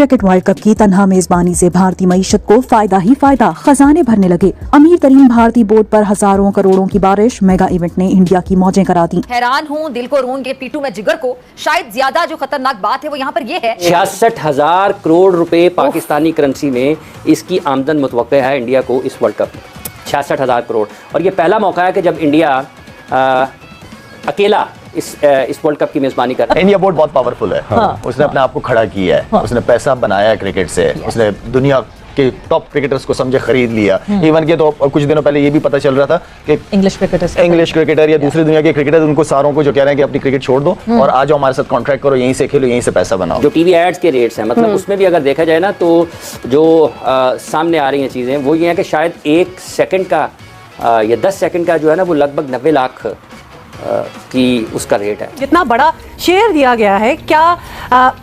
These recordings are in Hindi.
क्रिकेट वर्ल्ड कप की तन्हा मेजबानी से भारतीय मईशत को फायदा ही फायदा, खजाने भरने लगे। अमीर तरीन भारतीय बोर्ड पर हजारों करोड़ों की बारिश, मेगा इवेंट ने इंडिया की मौजें करा दी। हैरान हूँ दिल को रोन के पीटू में जिगर को। शायद ज्यादा जो खतरनाक बात है वो यहाँ पर ये है 66,000 करोड़ रुपए पाकिस्तानी करेंसी में इसकी आमदन मुतवक्के है इंडिया को इस वर्ल्ड कप में। 66,000 करोड़, और ये पहला मौका है कि जब इंडिया अकेला इस वर्ल्ड कप की मेजबानी कर रहा है। इंडिया बोर्ड बहुत पावरफुल है। उसने अपने आप को खड़ा किया है, उसने पैसा बनाया है क्रिकेट से, उसने दुनिया के टॉप क्रिकेटर को समझे खरीद लिया। इवन के तो कुछ दिनों पहले ये भी पता चल रहा था कि इंग्लिश क्रिकेटर या दूसरी दुनिया के क्रिकेटर, उनको सारों को जो कह रहे हैं कि अपनी क्रिकेट छोड़ दो और आ जाओ हमारे साथ कॉन्ट्रैक्ट करो, यहीं से खेलो, यहीं से पैसा बनाओ। जो टीवी एड्स के रेट्स हैं, मतलब उसमें भी अगर देखा जाए ना तो जो सामने आ रही हैं चीज़ें वो ये है कि शायद 1 सेकंड का या 10 सेकंड का जो है ना वो लगभग 90 लाख की उसका रेट है। जितना बड़ा शेयर दिया गया है, क्या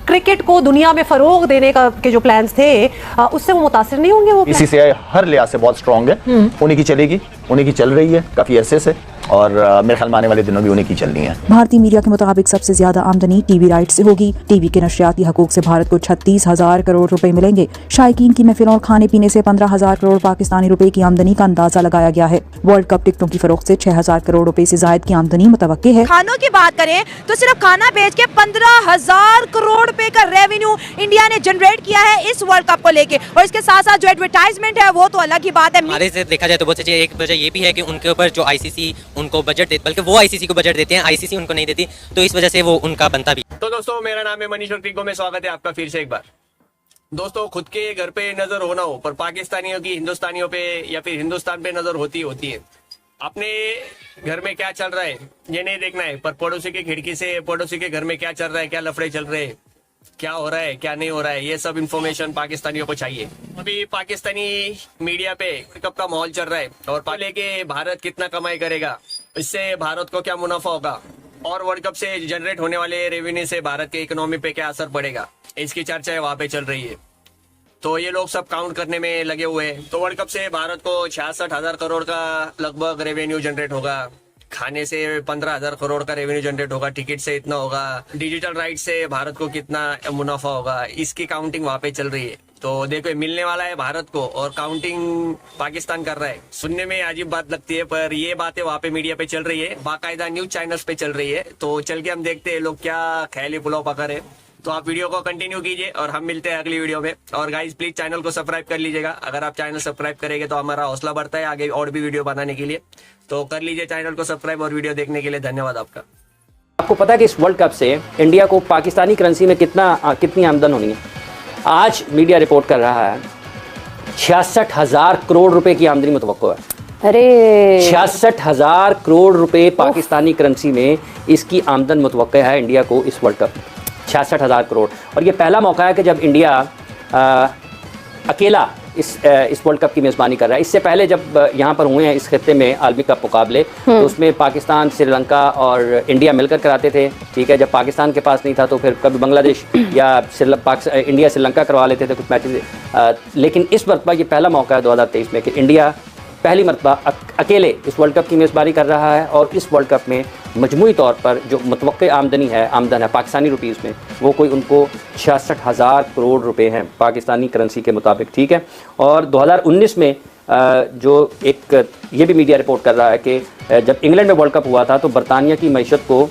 क्रिकेट को दुनिया में फरोग देने का के जो प्लान्स थे उससे वो मुतासिर नहीं होंगे? वो बीसीसीआई हर लिहाज से बहुत स्ट्रांग है, उन्हीं की चलेगी, उन्हीं की चल रही है काफी अरसे से, और मेरे ख्याल में आने वाले दिनों भी उन्हीं की चलनी है। भारतीय मीडिया के मुताबिक सबसे ज्यादा आमदनी टीवी राइट से होगी। टीवी के नशरियाती हकूक से भारत को 36,000 करोड़ रुपए मिलेंगे। शायकीन की महफिलों और खाने पीने से 15,000 करोड़ पाकिस्तानी रुपए की आमदनी का अंदाजा लगाया गया है। वर्ल्ड कप टिकटों की फरोख्त से 6,000 करोड़ रुपए से जायद की आमदनी मुतवक्के है। खानों की बात करें तो सिर्फ खाना बेच के 15,000 करोड़ रुपए का रेवेन्यू इंडिया ने जनरेट किया है इस वर्ल्ड कप को लेके, और इसके साथ साथ जो एडवर्टाइजमेंट है वो तो अलग ही बात है। हमारे से देखा जाए तो बहुत अच्छी एक वजह ये भी है कि उनके ऊपर जो आईसीसी उनको बजट देती, बल्कि वो आईसीसी को बजट देते हैं, आईसीसी उनको नहीं देती, तो इस वजह से वो उनका बनता भी। तो दोस्तों, मेरा नाम है मनीष और क्रिको में स्वागत है आपका फिर से एक बार। दोस्तों, खुद के घर पे नजर होना हो पर पाकिस्तानियों की हिंदुस्तानियों पे या फिर हिंदुस्तान पे नजर होती है। अपने घर में क्या चल रहा है ये नहीं देखना है, पर पड़ोसी की खिड़की से पड़ोसी के घर में क्या चल रहा है, क्या लफड़े चल रहे हैं, क्या हो रहा है, क्या नहीं हो रहा है, ये सब इन्फॉर्मेशन पाकिस्तानियों को चाहिए। अभी पाकिस्तानी मीडिया पे वर्ल्ड कप का माहौल चल रहा है और लेके भारत कितना कमाई करेगा, इससे भारत को क्या मुनाफा होगा, और वर्ल्ड कप से जनरेट होने वाले रेवेन्यू से भारत के इकोनॉमी पे क्या असर पड़ेगा, इसकी चर्चा वहाँ पे चल रही है। तो ये लोग सब काउंट करने में लगे हुए हैं। तो वर्ल्ड कप से भारत को 66,000 करोड़ का लगभग रेवेन्यू जनरेट होगा, खाने से 15,000 करोड़ का रेवेन्यू जनरेट होगा, टिकट से इतना होगा, डिजिटल राइट से भारत को कितना मुनाफा होगा, इसकी काउंटिंग वहाँ पे चल रही है। तो देखो, मिलने वाला है भारत को और काउंटिंग पाकिस्तान कर रहा है। सुनने में अजीब बात लगती है, पर ये बातें वहाँ पे मीडिया पे चल रही है, बाकायदा न्यूज चैनल्स पे चल रही है। तो चल के हम देखते हैं लोग क्या ख्याली पुलाव पका रहे। तो आप वीडियो को कंटिन्यू कीजिए और हम मिलते हैं अगली वीडियो में। और गाइस, प्लीज चैनल को सब्सक्राइब कर लीजिएगा। अगर आप चैनल सब्सक्राइब करेंगे तो हमारा हौसला बढ़ता है आगे और भी वीडियो बनाने के लिए। तो कर लीजिए चैनल को सब्सक्राइब, और वीडियो देखने के लिए धन्यवाद आपका। आपको पता है कि इस वर्ल्ड कप से इंडिया को पाकिस्तानी करेंसी में कितनी आमदन होनी है? आज मीडिया रिपोर्ट कर रहा है 66,000 करोड़ रुपए की आमदनी मुतवक्को है। अरे 66,000 करोड़ रुपए पाकिस्तानी करेंसी में इसकी आमदन मुतवक्का है इंडिया को इस वर्ल्ड कप। 66,000 करोड़, और ये पहला मौका है कि जब इंडिया अकेला इस वर्ल्ड कप की मेज़बानी कर रहा है। इससे पहले जब यहाँ पर हुए हैं इस खित्ते में आलमी कप मुकाबले, तो उसमें पाकिस्तान, श्रीलंका और इंडिया मिलकर कराते थे। ठीक है, जब पाकिस्तान के पास नहीं था तो फिर कभी बांग्लादेश या इंडिया श्रीलंका करवा लेते थे कुछ मैचेस। लेकिन इस मरतबा ये पहला मौका है 2023 में कि इंडिया पहली मरतबा अकेले इस वर्ल्ड कप की मेज़बानी कर रहा है, और इस वर्ल्ड कप में मजमूई तौर पर जो मुतवक्के आमदन है पाकिस्तानी रुपीज़ में, वो कोई उनको 66,000 करोड़ रुपए हैं पाकिस्तानी करेंसी के मुताबिक। ठीक है, और 2019 में जो एक ये भी मीडिया रिपोर्ट कर रहा है कि जब इंग्लैंड में वर्ल्ड कप हुआ था तो बरतानिया की मईशत को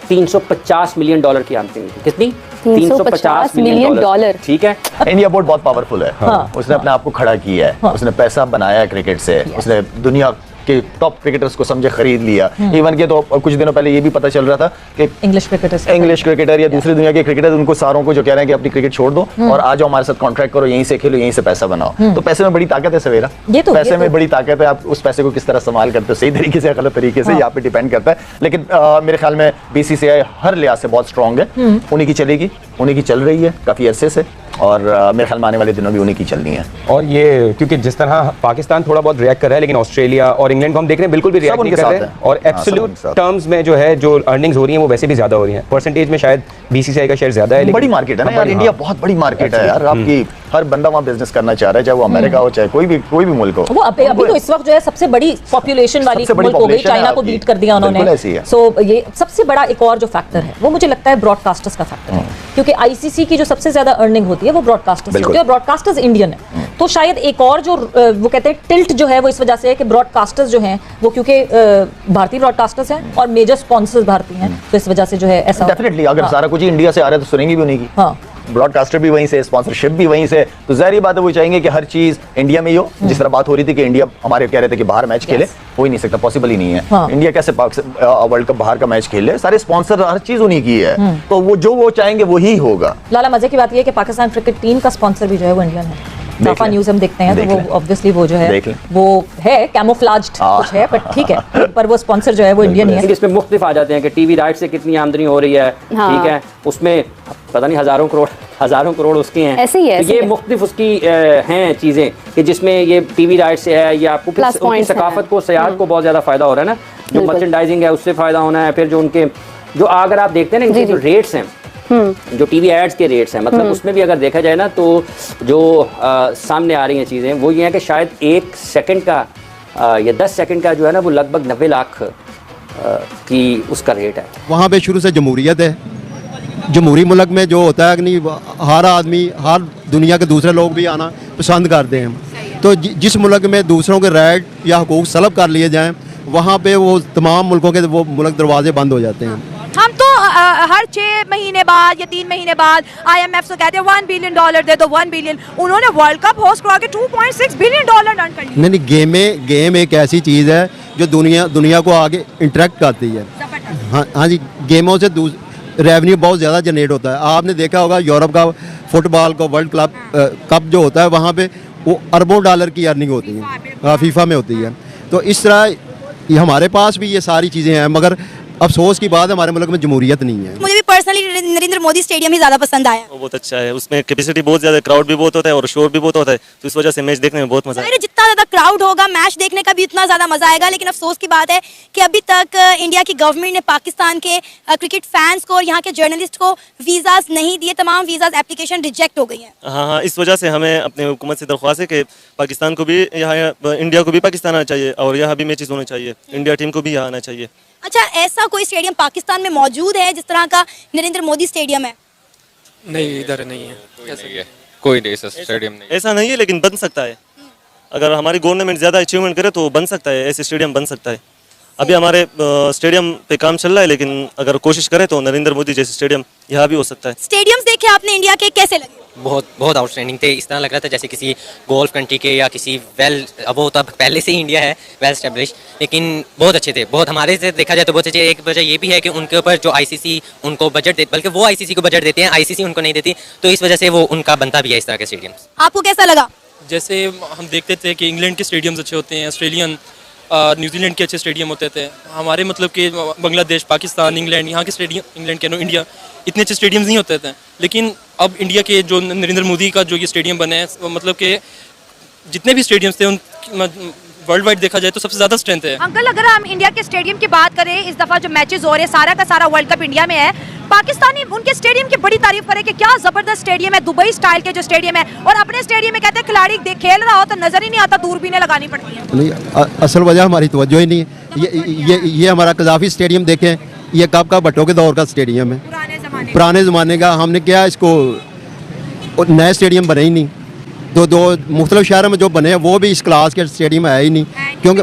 $350 मिलियन की आमदनी थी। कितनी? $350 मिलियन। ठीक है, इंडिया बोर्ड बहुत पावरफुल है। उसने अपने आप को खड़ा किया है, उसने पैसा बनाया है क्रिकेट से, उसने दुनिया के टॉप क्रिकेटर्स को समझे खरीद लिया। इवन के तो कुछ दिनों पहले ये भी पता चल रहा था कि इंग्लिश क्रिकेटर या दूसरी दुनिया के क्रिकेटर, उनको सारों को जो कह रहे हैं कि अपनी क्रिकेट छोड़ दो और आ जाओ हमारे साथ कॉन्ट्रैक्ट करो, यहीं से खेलो, यहीं से पैसा बनाओ। तो पैसे में बड़ी ताकत है सवेरा, पैसे में बड़ी ताकत है। आप उस पैसे को किस तरह इस्तेमाल करते हो, सही तरीके से, गलत तरीके से, यहाँ पे डिपेंड करता है। लेकिन मेरे ख्याल में बीसीसीआई हर लिहाज से बहुत स्ट्रांग है, उन्हीं की चलेगी, उन्हीं की चल रही है काफी अरसे से, और मेरे ख्याल में आने वाले दिनों भी उन्हीं की चलनी है। और ये क्योंकि जिस तरह पाकिस्तान थोड़ा बहुत रिएक्ट कर रहा है, लेकिन ऑस्ट्रेलिया और इंग्लैंड को हम देख रहे हैं बिल्कुल भी रिएक्ट नहीं कर रहे हैं, और एब्सोल्यूट टर्म्स में जो है जो अर्निंग्स हो रही हैं वो वैसे भी ज्यादा हो रही हैं। परसेंटेज में शायद बीसीसीआई का शेयर ज्यादा है, लेकिन बड़ी मार्केट है ना यार, इंडिया बहुत बड़ी मार्केट है यार। आपकी हर बंदा वहाँ बिजनेस करना चाह रहा है, चाहे वो अमेरिका हो चाहे कोई भी मुल्क हो। वो अभी तो इस वक्त जो है सबसे बड़ी पॉपुलेशन वाली मुल्क हो गई, चाइना को बीट कर दिया उन्होंने। सो ये सबसे बड़ा एक और जो फैक्टर है वो मुझे लगता है ब्रॉडकास्टर्स का फैक्टर है, क्योंकि आईसीसी की जो सबसे ज्यादा अर्निंग होती है वो ब्रॉडकास्टर्स होती है और ब्रॉडकास्टर्स इंडियन है। तो शायद एक और जो वो कहते हैं टिल्ट जो है वो इस वजह से है कि ब्रॉडकास्टर्स जो हैं वो क्योंकि भारतीय ब्रॉडकास्टर्स हैं और मेजर स्पॉन्सर्स भारतीय हैं, तो इस वजह से जो है ऐसा डेफिनेटली अगर सारा कुछ इंडिया से आ रहा है तो सुनेंगी भी उन्हीं की। हाँ, ब्रॉडकास्टर भी वहीं से, स्पॉन्सरशिप भी वहीं से, तो जाहिर बात है वो चाहेंगे कि हर चीज इंडिया में ही हो। जिस तरह बात हो रही थी कि इंडिया हमारे कह रहे थे कि बाहर मैच खेले, हो ही नहीं सकता, पॉसिबल ही नहीं है। हाँ। इंडिया कैसे वर्ल्ड कप बाहर का मैच खेले, सारे स्पॉन्सर हर चीज उन्हीं की है, तो वो जो वो चाहेंगे वही होगा। लाला मजे की बात यह है कि पाकिस्तान क्रिकेट टीम का स्पॉन्सर भी जो है वो इंडियन है। जाफा न्यूज़ हम देखते हैं तो वो ऑब्वियसली वो जो है वो है कैमोफ्लाज्ड कुछ है, बट ठीक है, पर वो स्पॉन्सर जो है वो इंडियन ही है। इसमें मुख्तलिफ आ जाते हैं कि टीवी राइट से कितनी आमदनी हो रही है, ठीक है, उसमें पता नहीं हजारों करोड़ उसके हैं, ऐसे ही है, तो ये मुख्तलिफ उसकी हैं चीज़ें कि जिसमें ये टीवी राइट से है, या आपको उनकी सकाफत को, सयाहत को बहुत ज़्यादा फ़ायदा हो रहा है ना, जो मर्चेंडाइजिंग है उससे फ़ायदा होना है। फिर जो उनके जो अगर आप देखते हैं ना इनके जो रेट्स हैं, जो टीवी एड्स के रेट्स हैं, मतलब उसमें भी अगर देखा जाए ना तो जो सामने आ रही हैं चीज़ें वो ये हैं कि शायद 1 सेकंड का या 10 सेकंड का जो है ना वो लगभग 90 लाख की उसका रेट है। वहाँ पे शुरू से जमहूरियत है। जमहूरी मुल्क में जो होता है कि नहीं, हर आदमी, हर दुनिया के दूसरे लोग भी आना पसंद करते हैं, तो जिस मुल्क में दूसरों के राइट या हुकूक सलब कर लिए जाएँ, वहाँ पे वो तमाम मुल्कों के वो मुल्क दरवाजे बंद हो जाते हैं। हम तो हर 6 महीने बाद या 3 महीने बाद IMF से कहते हैं $1 बिलियन दे दो, 1 बिलियन। उन्होंने वर्ल्ड कप होस्ट करवा के $2.6 बिलियन अर्न कर लिया। नहीं, गेम एक ऐसी चीज़ है जो दुनिया को आगे इंटरेक्ट करती है। हाँ जी, गेमों से रेवेन्यू बहुत ज़्यादा जनरेट होता है। आपने देखा होगा यूरोप का फुटबॉल का वर्ल्ड कप जो होता है, वहाँ पे वो अरबों डॉलर की अर्निंग होती है, फीफा में होती है। तो इस तरह हमारे पास भी ये सारी चीज़ें हैं, मगर अफसोस की बात है हमारे मुल्क में जमहूरियत नहीं है। मुझे भी पर्सनली नरेंद्र मोदी स्टेडियम ही ज़्यादा पसंद आया। वो बहुत अच्छा है, उसमें कैपेसिटी बहुत ज़्यादा, क्राउड भी बहुत होता है और शोर भी बहुत होता है, तो इस वजह से मैच देखने में बहुत मजा है। जितना ज़्यादा क्राउड होगा मैच देखने का भी उतना ज़्यादा मजा आएगा, लेकिन अफसोस की बात है कि अभी तक इंडिया की गवर्नमेंट ने पाकिस्तान के क्रिकेट फैंस को और यहाँ के जर्नलिस्ट को वीज़ाज नहीं दिए, तमाम वीज़ाज एप्लीकेशन रिजेक्ट हो गई है। हाँ, इस वजह से हमें अपने हुकूमत से दरख्वास्त है कि पाकिस्तान को भी यहाँ, इंडिया को भी पाकिस्तान आना चाहिए और यहाँ भी मैचेस होने चाहिए, इंडिया टीम को भी यहाँ आना चाहिए। अच्छा, ऐसा कोई स्टेडियम पाकिस्तान में मौजूद है जिस तरह का नरेंद्र मोदी स्टेडियम है? नहीं, इधर नहीं है, कोई नहीं ऐसा स्टेडियम नहीं। ऐसा नहीं है, लेकिन बन सकता है। अगर हमारी गवर्नमेंट ज़्यादा अचीवमेंट करे तो बन सकता है, ऐसे स्टेडियम बन सकता है। अभी हमारे स्टेडियम पे काम चल रहा है, लेकिन अगर कोशिश करें तो नरेंद्र मोदी जैसे स्टेडियम यहाँ भी हो सकता है। स्टेडियम्स देखे आपने इंडिया के, कैसे लगे? बहुत आउटस्टैंडिंग थे। इस तरह लग रहा था जैसे किसी गोल्फ कंट्री के या किसी अब वो तो पहले से ही इंडिया है वेल एस्टेब्लिश, लेकिन बहुत अच्छे थे, बहुत हमारे से देखा जाए तो बहुत अच्छे। एक वजह ये भी है कि उनके ऊपर जो आईसीसी उनको बजट देती, बल्कि वो आईसीसी को बजट देते हैं, आईसीसी उनको नहीं देती, तो इस वजह से वो उनका बनता भी है इस तरह के स्टेडियम। आपको कैसा लगा? जैसे हम देखते थे कि इंग्लैंड के स्टेडियम्स अच्छे होते हैं, ऑस्ट्रेलियन, न्यूजीलैंड के अच्छे स्टेडियम होते थे। हमारे मतलब कि बांग्लादेश, पाकिस्तान, इंग्लैंड, यहाँ के स्टेडियम, इंग्लैंड के इंडिया, इतने अच्छे स्टेडियम्स नहीं होते थे। लेकिन अब इंडिया के जो नरेंद्र मोदी का जो ये स्टेडियम बने हैं, मतलब कि जितने भी स्टेडियम्स थे उन वर्ल्ड वाइड देखा जाए तो सबसे ज़्यादा स्ट्रेंथ है। अंकल, अगर हम इंडिया के स्टेडियम की बात करें, इस दफ़ा जो मैचेस हो रहे हैं सारा का सारा वर्ल्ड कप इंडिया में है, पाकिस्तानी उनके स्टेडियम की बड़ी तारीफ करे कि क्या ज़बरदस्त स्टेडियम है, दुबई स्टाइल के जो स्टेडियम है, और अपने स्टेडियम में कहते हैं खिलाड़ी खेल रहा हो तो नजर ही नहीं आता, दूरबीनें लगानी पड़ती हैं। नहीं, असल वजह हमारी तवज्जो ही नहीं है। ये हमारा कज़ाफी स्टेडियम देखें, ये कब का भट्टो के दौर का स्टेडियम है, पुराने ज़माने का। हमने क्या इसको नए स्टेडियम बने ही नहीं, तो दो मुख्तलिफ शहरों में जो बने हैं वो भी इस क्लास के स्टेडियम है ही नहीं, क्योंकि